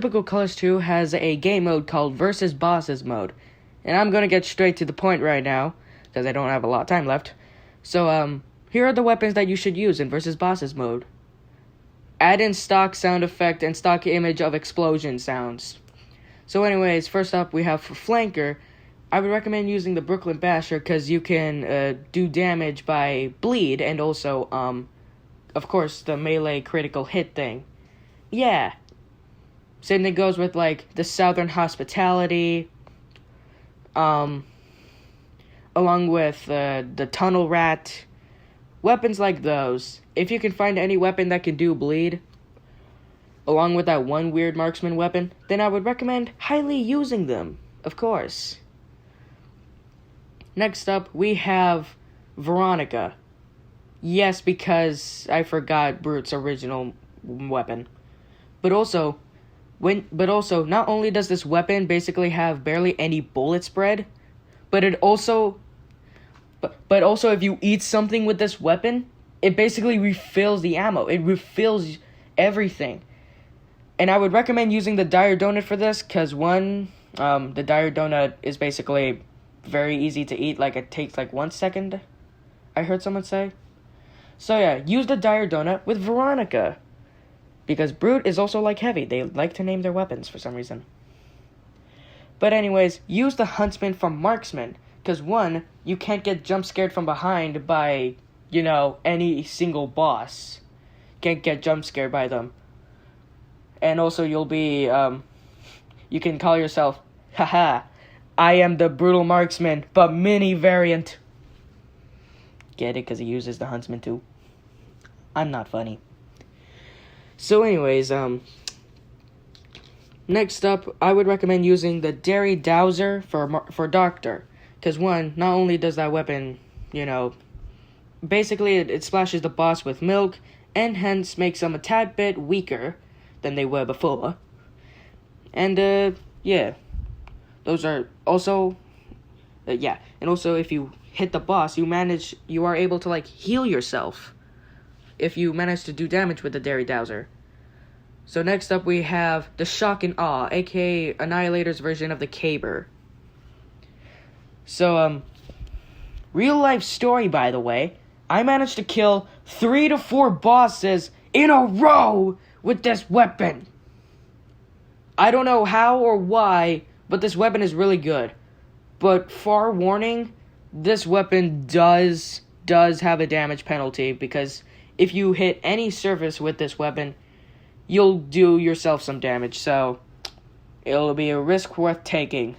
Typical Colors 2 has a game mode called Versus Bosses mode. And I'm going to get straight to the point right now, because I don't have a lot of time left. So, here are the weapons that you should use in Versus Bosses mode. Add in stock sound effect and stock image of explosion sounds. So anyways, first up we have for Flanker, I would recommend using the Brooklyn Basher because you can do damage by bleed and also, of course, the melee critical hit thing. Yeah. Same thing goes with, like, the Southern Hospitality, along with the Tunnel Rat. Weapons like those. If you can find any weapon that can do bleed, along with that one weird marksman weapon, then I would recommend highly using them, of course. Next up, we have Veronica. Yes, because I forgot Brute's original weapon. But also, not only does this weapon basically have barely any bullet spread, but it also if you eat something with this weapon, it basically refills the ammo. It refills everything. And I would recommend using the Dire Donut for this, because one, the Dire Donut is basically very easy to eat. Like, it takes like 1 second, I heard someone say. So yeah, use the Dire Donut with Veronica. Because Brute is also like Heavy. They like to name their weapons for some reason. But anyways, use the Huntsman from Marksman. Because one, you can't get jump scared from behind by, any single boss. Can't get jump scared by them. And also you'll be, you can call yourself, haha, I am the Brutal Marksman, but mini variant. Get it? Because he uses the Huntsman too. I'm not funny. So anyways, next up, I would recommend using the Dairy Dowser for Doctor. Because one, not only does that weapon, basically it splashes the boss with milk, and hence makes them a tad bit weaker than they were before. And, yeah. Those are also, and also if you hit the boss, you are able to, like, heal yourself if you manage to do damage with the Dairy Dowser. So next up we have the Shock and Awe, aka Annihilator's version of the Caber. So, real life story, by the way, I managed to kill 3 to 4 bosses in a row with this weapon. I don't know how or why, but this weapon is really good. But forewarning, this weapon does have a damage penalty, because if you hit any surface with this weapon, you'll do yourself some damage, so it'll be a risk worth taking.